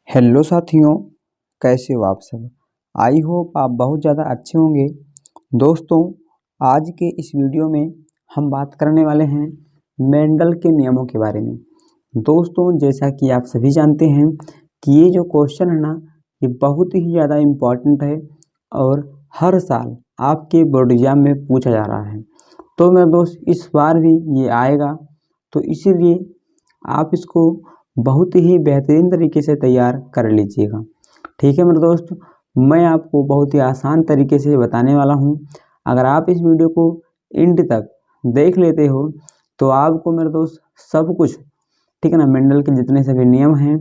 Hello साथियों, कैसे हो आप सब। आई होप आप बहुत ज़्यादा अच्छे होंगे। दोस्तों, आज के इस वीडियो में हम बात करने वाले हैं मेंडल के नियमों के बारे में। दोस्तों, जैसा कि आप सभी जानते हैं कि ये जो क्वेश्चन है ना, ये बहुत ही ज़्यादा इम्पॉर्टेंट है और हर साल आपके बोर्ड एग्जाम में पूछा जा रहा है। तो मेरे दोस्त, इस बार भी ये आएगा, तो इसीलिए आप इसको बहुत ही बेहतरीन तरीके से तैयार कर लीजिएगा। ठीक है मेरे दोस्त, मैं आपको बहुत ही आसान तरीके से बताने वाला हूँ। अगर आप इस वीडियो को एंड तक देख लेते हो तो आपको मेरे दोस्त सब कुछ, ठीक है ना, मेंडल के जितने सभी नियम हैं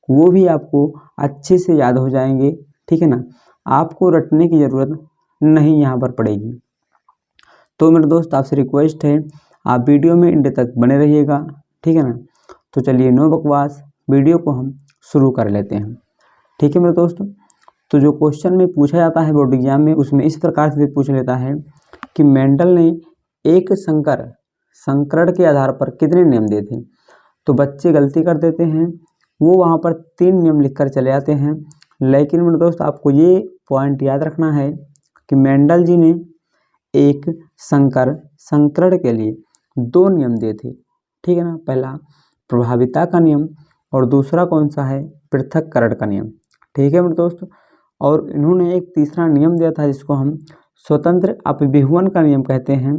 वो भी आपको अच्छे से याद हो जाएंगे। ठीक है ना, आपको रटने की ज़रूरत नहीं यहाँ पर पड़ेगी। तो मेरे दोस्त, आपसे रिक्वेस्ट है आप वीडियो में एंड तक बने रहिएगा। ठीक है ना, तो चलिए नो बकवास, वीडियो को हम शुरू कर लेते हैं। ठीक है मेरे दोस्तों, तो जो क्वेश्चन में पूछा जाता है बोर्ड एग्जाम में, उसमें इस प्रकार से पूछ लेता है कि मेंडल ने एक संकरण के आधार पर कितने नियम दिए थे। तो बच्चे गलती कर देते हैं, वो वहाँ पर 3 नियम लिखकर चले जाते हैं। लेकिन मेरे दोस्त, आपको ये पॉइंट याद रखना है कि मेंडल जी ने एक संकरण के लिए 2 नियम दिए थे। ठीक है ना, पहला प्रभाविता का नियम और दूसरा कौन सा है, पृथक्करण का नियम। ठीक है मेरे दोस्त, और इन्होंने एक तीसरा नियम दिया था जिसको हम स्वतंत्र अपविभवन का नियम कहते हैं।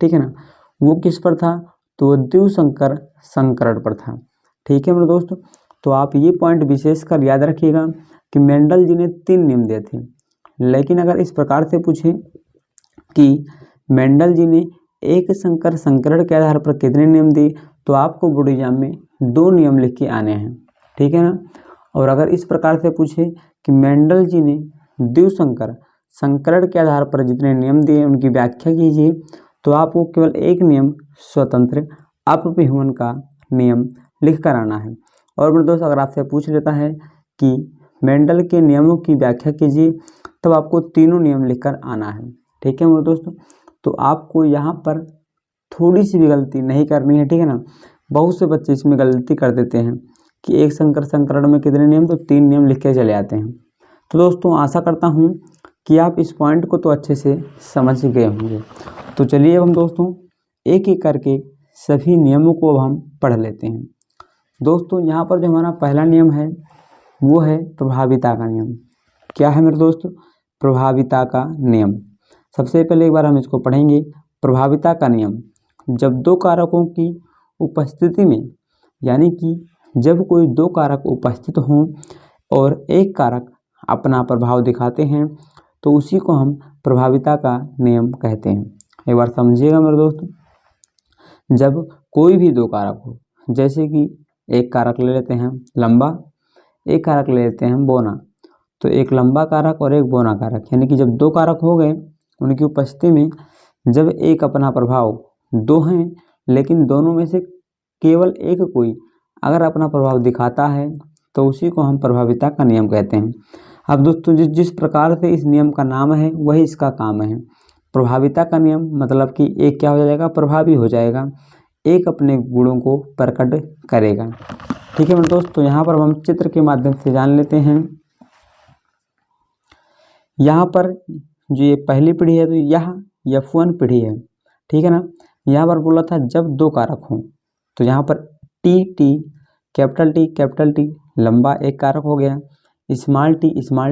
ठीक है ना, वो किस पर था, तो वो द्विसंकर संकरण पर था। ठीक है मेरे दोस्त, तो आप ये पॉइंट विशेषकर याद रखिएगा कि मेंडल जी ने 3 नियम दिए थे। लेकिन अगर इस प्रकार से पूछे कि मेंडल जी ने एक संकरण के आधार पर कितने नियम दिए, तो आपको बोर्ड एग्जाम में 2 नियम लिख के आने हैं। ठीक है ना, और अगर इस प्रकार से पूछे कि मेंडल जी ने संकरण के आधार पर जितने नियम दिए उनकी व्याख्या कीजिए, तो आपको केवल एक नियम स्वतंत्र अपविभवन का नियम लिख कर आना है। और मेरे दोस्त, अगर आपसे पूछ लेता है कि मेंडल के नियमों की व्याख्या कीजिए, तब आपको तीनों नियम लिखकर आना है। ठीक है मेरे दोस्तों, तो आपको यहाँ पर थोड़ी सी भी गलती नहीं करनी है। ठीक है ना, बहुत से बच्चे इसमें गलती कर देते हैं कि एक संकरण में कितने नियम, तो 3 नियम लिख के चले आते हैं। तो दोस्तों, आशा करता हूँ कि आप इस पॉइंट को तो अच्छे से समझ गए होंगे। तो चलिए अब हम दोस्तों एक एक करके सभी नियमों को अब हम पढ़ लेते हैं। दोस्तों, यहाँ पर जो हमारा पहला नियम है वो है प्रभाविता का नियम। क्या है मेरे दोस्त, प्रभाविता का नियम। सबसे पहले एक बार हम इसको पढ़ेंगे। प्रभाविता का नियम, जब 2 कारकों की उपस्थिति में, यानी कि जब कोई 2 कारक उपस्थित हों और एक कारक अपना प्रभाव दिखाते हैं, तो उसी को हम प्रभाविता का नियम कहते हैं। एक बार समझिएगा मेरे दोस्त, जब कोई भी 2 कारक हो, जैसे कि एक कारक ले लेते हैं लंबा, एक कारक ले लेते हैं बोना, तो एक लंबा कारक और एक बोना कारक, यानी कि जब 2 कारक हो गए, उनकी उपस्थिति में जब एक अपना प्रभाव, 2 हैं लेकिन दोनों में से केवल एक कोई अगर अपना प्रभाव दिखाता है, तो उसी को हम प्रभाविता का नियम कहते हैं। अब दोस्तों, जिस प्रकार से इस नियम का नाम है वही इसका काम है। प्रभाविता का नियम मतलब कि एक क्या हो जाएगा, प्रभावी हो जाएगा, एक अपने गुणों को प्रकट करेगा। ठीक है मेरे दोस्त, तो यहाँ पर हम चित्र के माध्यम से जान लेते हैं। यहाँ पर जो ये पहली पीढ़ी है, तो यह F1 पीढ़ी है। ठीक है ना, यहाँ पर बोला था जब 2 कारक हों, तो यहाँ पर टी कैपिटल टी लंबा एक कारक हो गया, स्मॉल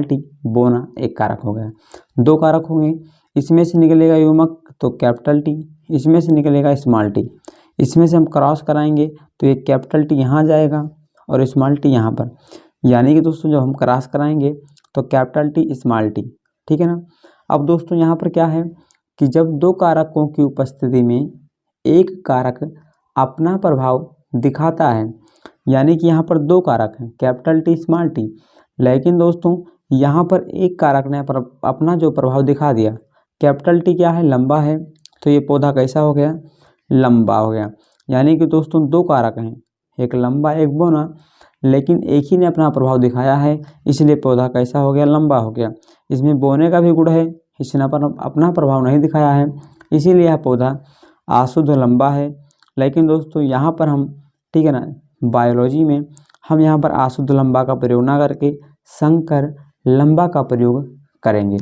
टी बोना एक कारक हो गया। 2 कारक होंगे, इसमें से निकलेगा युग्मक, तो कैपिटल टी, इसमें से निकलेगा स्मॉल टी, इसमें से हम क्रॉस कराएंगे तो ये कैपिटल टी यहाँ जाएगा और स्मॉल टी यहाँ पर, यानी कि दोस्तों जब हम क्रॉस कराएंगे तो कैपिटल टी स्मॉल टी। ठीक है ना, अब दोस्तों यहाँ पर क्या है कि जब 2 कारकों की उपस्थिति में एक कारक अपना प्रभाव दिखाता है, यानी कि यहाँ पर 2 कारक हैं कैपिटल टी स्मॉल टी, लेकिन दोस्तों यहाँ पर एक कारक ने अपना जो प्रभाव दिखा दिया, कैपिटल टी क्या है, लंबा है, तो ये पौधा कैसा हो गया, लंबा हो गया। यानी कि दोस्तों 2 कारक हैं, एक लंबा एक बोना, लेकिन एक ही ने अपना प्रभाव दिखाया है, इसलिए पौधा कैसा हो गया, लंबा हो गया। इसमें बोने का भी गुण है, इसने अपना प्रभाव नहीं दिखाया है, इसीलिए यह पौधा आशुद्ध लंबा है। लेकिन दोस्तों यहाँ पर हम, ठीक है ना, बायोलॉजी में हम यहाँ पर अशुद्ध लंबा का प्रयोग ना करके संकर लंबा का प्रयोग करेंगे।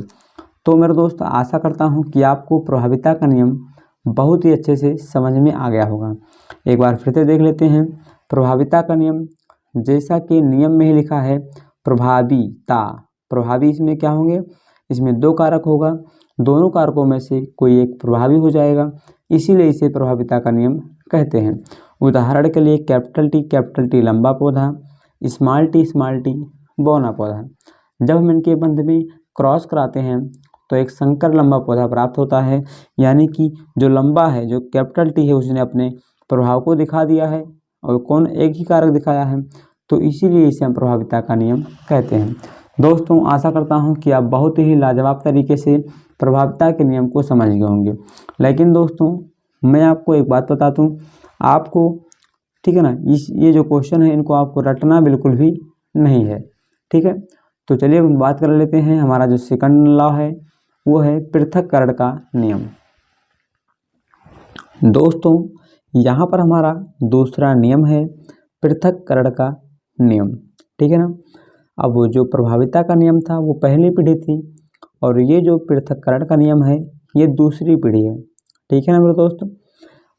तो मेरे दोस्त आशा करता हूँ कि आपको प्रभाविता का नियम बहुत ही अच्छे से समझ में आ गया होगा। एक बार फिर से देख लेते हैं प्रभाविता का नियम। जैसा कि नियम में ही लिखा है प्रभाविता, प्रभावी इसमें क्या होंगे, इसमें दो कारक होगा, दोनों कारकों में से कोई एक प्रभावी हो जाएगा, इसीलिए इसे प्रभाविता का नियम कहते हैं। उदाहरण के लिए कैपिटल टी लंबा पौधा, स्मॉल टी बौना पौधा। जब हम इनके बंध में क्रॉस कराते हैं तो एक संकर लंबा पौधा प्राप्त होता है, यानी कि जो लंबा है, जो कैपिटल टी है, उसने अपने प्रभाव को दिखा दिया है और कौन एक ही कारक दिखाया है, तो इसीलिए इसे हम प्रभाविता का नियम कहते हैं। दोस्तों आशा करता हूं कि आप बहुत ही लाजवाब तरीके से प्रभाविता के नियम को समझ गए होंगे। लेकिन दोस्तों मैं आपको एक बात बता दूं, आपको ठीक है ना, ये जो क्वेश्चन है इनको आपको रटना बिल्कुल भी नहीं है, ठीक है। तो चलिए अब बात कर लेते हैं, हमारा जो सेकंड लॉ है वो है पृथक्करण का नियम। दोस्तों यहाँ पर हमारा दूसरा नियम है पृथक्करण का नियम, ठीक है ना। अब वो जो प्रभाविता का नियम था वो पहली पीढ़ी थी और ये जो पृथक्करण का नियम है ये दूसरी पीढ़ी है, ठीक है ना मेरे दोस्त।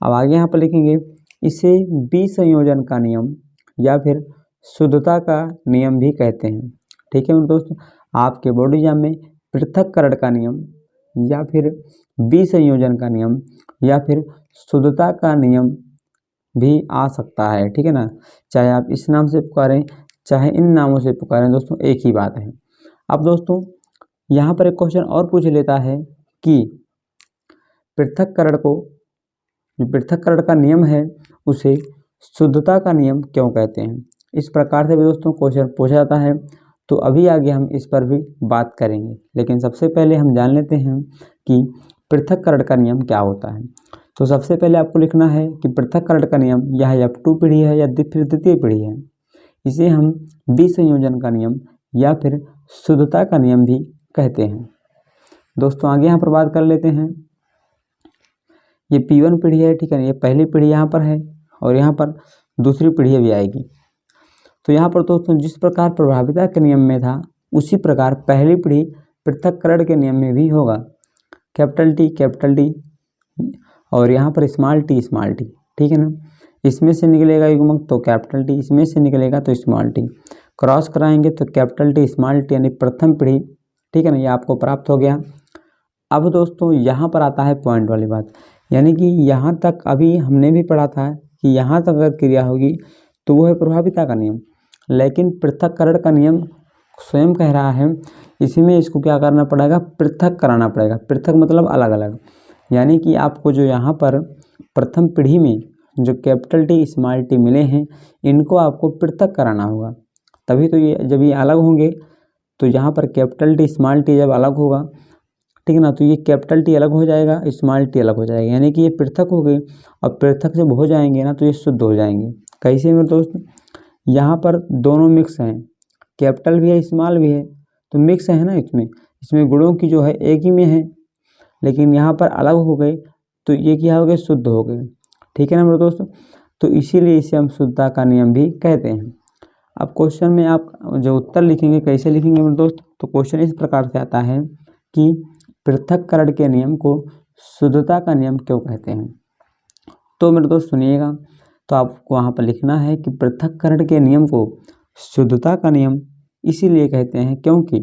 अब आगे यहाँ पर लिखेंगे इसे विसंयोजन का नियम या फिर शुद्धता का नियम भी कहते हैं, ठीक है मेरे दोस्त। आपके बोर्ड एग्जाम में पृथक्करण का नियम या फिर विसंयोजन का नियम या फिर शुद्धता का नियम भी आ सकता है, ठीक है ना। चाहे आप इस नाम से पुकारें चाहे इन नामों से पुकारें, दोस्तों एक ही बात है। अब दोस्तों यहाँ पर एक क्वेश्चन और पूछ लेता है कि पृथक्करण को, जो पृथक्करण का नियम है उसे शुद्धता का नियम क्यों कहते हैं। इस प्रकार से भी दोस्तों क्वेश्चन पूछा जाता है, तो अभी आगे हम इस पर भी बात करेंगे। लेकिन सबसे पहले हम जान लेते हैं कि पृथक्करण का नियम क्या होता है। तो सबसे पहले आपको लिखना है कि पृथक्करण का नियम यह F2 पीढ़ी है या फिर द्वितीय पीढ़ी है। इसे हम विसंयोजन का नियम या फिर शुद्धता का नियम भी कहते हैं। दोस्तों आगे यहाँ पर बात कर लेते हैं, ये P1 पीढ़ी है, ठीक है, ये पहली पीढ़ी यहाँ पर है और यहाँ पर दूसरी पीढ़ी भी आएगी। तो यहाँ पर दोस्तों जिस प्रकार प्रभाविता के नियम में था उसी प्रकार पहली पीढ़ी पृथक्करण के नियम में भी होगा। कैपिटल टी और यहाँ पर स्मॉल टी, ठीक है ना। इसमें से निकलेगा युग्मक तो कैपिटल टी, इसमें से निकलेगा तो स्मॉल टी, क्रॉस कराएंगे तो कैपिटल टी स्मॉल टी यानी प्रथम पीढ़ी, ठीक है ना, ये आपको प्राप्त हो गया। अब दोस्तों यहाँ पर आता है पॉइंट वाली बात, यानी कि यहाँ तक अभी हमने भी पढ़ा था कि यहाँ तक अगर क्रिया होगी तो वो है प्रभाविता का नियम, लेकिन पृथक्करण का नियम स्वयं कह रहा है इसी इसको क्या करना पड़ेगा, पृथक कराना पड़ेगा। पृथक मतलब अलग अलग, यानी कि आपको जो यहाँ पर प्रथम पीढ़ी में जो कैपिटल टी स्मॉल टी मिले हैं इनको आपको पृथक कराना होगा, तभी तो ये जब ये अलग होंगे तो यहाँ पर कैपिटल टी स्मॉल टी जब अलग होगा, ठीक है ना, तो ये कैपिटल टी अलग हो जाएगा, स्मॉल टी अलग हो जाएगा, यानी कि ये पृथक हो गए। और पृथक जब हो जाएंगे ना तो ये शुद्ध हो जाएंगे। कैसे मेरे दोस्त, यहाँ पर दोनों मिक्स हैं, कैपिटल भी है स्मॉल भी है, तो मिक्स है ना, इसमें गुणों की जो है एक ही में है, लेकिन यहाँ पर अलग हो गए तो ये क्या हो गए, शुद्ध हो गए, ठीक है ना मेरे दोस्तों। तो इसीलिए इसे हम शुद्धता का नियम भी कहते हैं। अब क्वेश्चन में आप जो उत्तर लिखेंगे कैसे लिखेंगे मेरे दोस्त, तो क्वेश्चन इस प्रकार से आता है कि पृथक्करण के नियम को शुद्धता का नियम क्यों कहते हैं। तो मेरे दोस्त सुनिएगा, तो आपको वहाँ पर लिखना है कि पृथक्करण के नियम को शुद्धता का नियम इसीलिए कहते हैं क्योंकि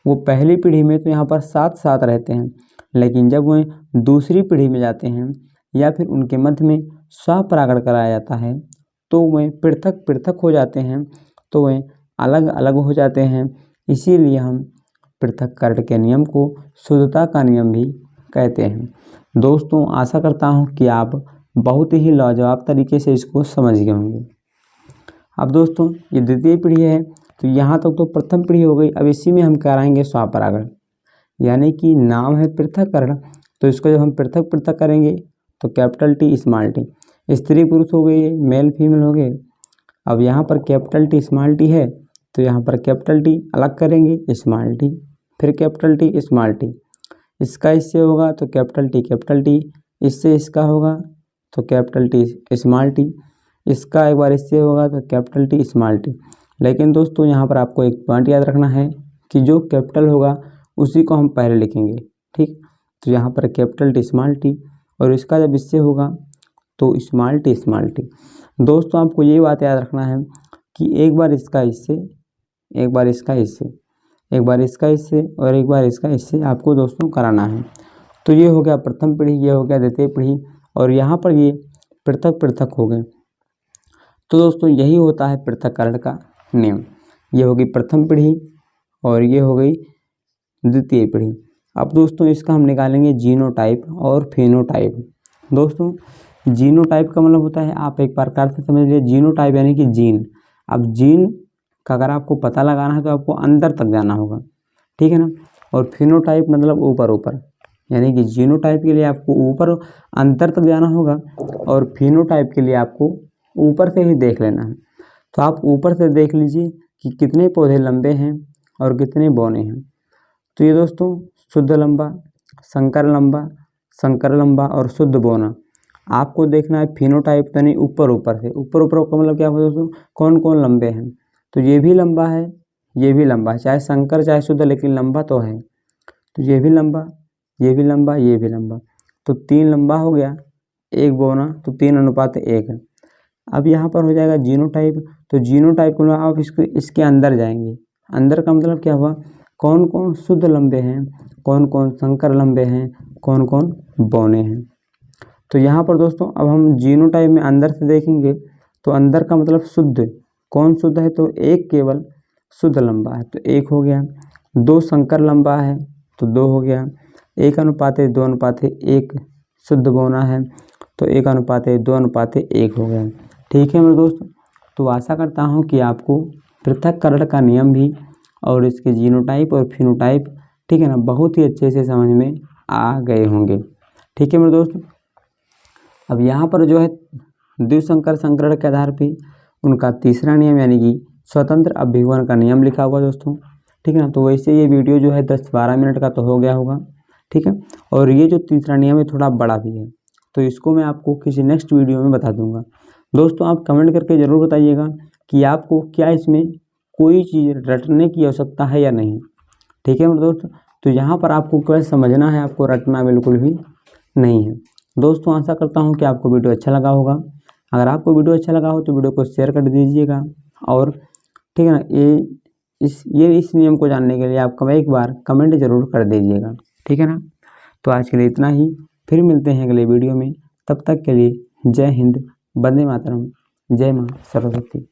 वो पहली पीढ़ी में तो यहाँ पर साथ साथ रहते हैं, लेकिन जब वे दूसरी पीढ़ी में जाते हैं या फिर उनके मध्य में स्वपरागण कराया जाता है तो वे पृथक पृथक हो जाते हैं, तो वे अलग अलग हो जाते हैं। इसीलिए हम पृथक्करण के नियम को शुद्धता का नियम भी कहते हैं। दोस्तों आशा करता हूँ कि आप बहुत ही लाजवाब तरीके से इसको समझ गए होंगे। अब दोस्तों ये द्वितीय पीढ़ी है, तो यहाँ तक तो प्रथम पीढ़ी हो गई। अब इसी में हम कराएंगे स्वपरागण, यानी कि नाम है पृथक्करण, तो इसको जब हम पृथक पृथक करेंगे तो कैपिटल टी स्मॉल टी, स्त्री पुरुष हो गई, मेल फीमेल हो गए। अब यहाँ पर कैपिटल टी स्मॉल टी है तो यहाँ पर कैपिटल टी अलग करेंगे स्मॉल टी, फिर कैपिटल टी स्मॉल टी, इसका इससे होगा तो कैपिटल टी, इससे इसका होगा तो कैपिटल टी स्मॉल टी, इसका एक बार इससे होगा तो कैपिटल टी स्मॉल टी। लेकिन दोस्तों यहाँ पर आपको एक पॉइंट याद रखना है कि जो कैपिटल होगा उसी को हम पहले लिखेंगे, ठीक। तो यहाँ पर कैपिटल टी स्मॉल टी, और इसका जब इससे होगा तो स्मॉल टी स्मॉल टी। दोस्तों आपको ये बात याद रखना है कि एक बार इसका इससे, एक बार इसका इससे, एक बार इसका इससे और एक बार इसका इससे आपको दोस्तों कराना है। तो ये हो गया प्रथम पीढ़ी, ये हो गया द्वितीय पीढ़ी, और यहाँ पर ये पृथक पृथक हो गए। तो दोस्तों यही होता है पृथक्करण का नियम। ये होगी प्रथम पीढ़ी और ये हो गई द्वितीय पीढ़ी। अब दोस्तों इसका हम निकालेंगे जीनोटाइप और फेनोटाइप। दोस्तों जीनोटाइप का मतलब होता है, आप एक प्रकार से समझ लीजिए, जीनोटाइप यानी कि जीन। अब जीन का अगर आपको पता लगाना है तो आपको अंदर तक जाना होगा, ठीक है ना। और फिनोटाइप मतलब ऊपर ऊपर, यानी कि जीनोटाइप के लिए आपको ऊपर अंतर तक जाना होगा और फिनोटाइप के लिए आपको ऊपर से ही देख लेना है। तो आप ऊपर से देख लीजिए कि कितने पौधे लंबे हैं और कितने बौने हैं। तो ये दोस्तों शुद्ध लंबा, संकर लंबा और शुद्ध बौना आपको देखना है। फिनोटाइप तो नहीं, ऊपर ऊपर से, ऊपर ऊपर का मतलब क्या होगा दोस्तों, कौन कौन लंबे हैं। तो ये भी लंबा है, ये भी लंबा है, चाहे संकर चाहे शुद्ध, लेकिन लंबा तो है। तो ये भी लंबा, ये भी लंबा, ये भी लंबा, तो 3 लंबा हो गया, 1 बौना, तो 3:1 है। अब यहाँ पर हो जाएगा जीनोटाइप। तो जीनोटाइप को आप इसके अंदर जाएंगे। अंदर का मतलब क्या हुआ, कौन कौन शुद्ध लंबे हैं, कौन कौन संकर लंबे हैं, कौन कौन बौने हैं। तो यहाँ पर दोस्तों अब हम जीनोटाइप में अंदर से देखेंगे तो अंदर का मतलब शुद्ध, कौन शुद्ध है, तो 1 केवल शुद्ध लंबा है, तो 1 हो गया। 2 संकर लंबा है तो 2 हो गया। 1:2:1 शुद्ध बौना है तो 1:2:1 हो गया, ठीक है मेरे दोस्त। तो आशा करता हूँ कि आपको पृथक्करण का नियम भी और इसके जीनोटाइप और फिनोटाइप, ठीक है ना, बहुत ही अच्छे से समझ में आ गए होंगे, ठीक है मेरे दोस्त। अब यहाँ पर जो है द्विसंकर संकरण के आधार पे उनका तीसरा नियम यानी कि स्वतंत्र अभिवहन का नियम लिखा हुआ दोस्तों, ठीक है ना। तो वैसे ये वीडियो जो है 10-12 मिनट का तो हो गया होगा, ठीक है। और ये जो तीसरा नियम है थोड़ा बड़ा भी है, तो इसको मैं आपको किसी नेक्स्ट वीडियो में बता दूंगा। दोस्तों आप कमेंट करके ज़रूर बताइएगा कि आपको क्या इसमें कोई चीज़ रटने की आवश्यकता है या नहीं, ठीक है मेरे दोस्त। तो यहाँ पर आपको क्या समझना है, आपको रटना बिल्कुल भी नहीं है। दोस्तों आशा करता हूँ कि आपको वीडियो अच्छा लगा होगा। अगर आपको वीडियो अच्छा लगा हो तो वीडियो को शेयर कर दीजिएगा, और ठीक है ना, इस नियम को जानने के लिए आप एक बार कमेंट जरूर कर दीजिएगा, ठीक है ना। तो आज के लिए इतना ही, फिर मिलते हैं अगले वीडियो में। तब तक के लिए जय हिंद, वंदे मातरम, जय माँ सरस्वती।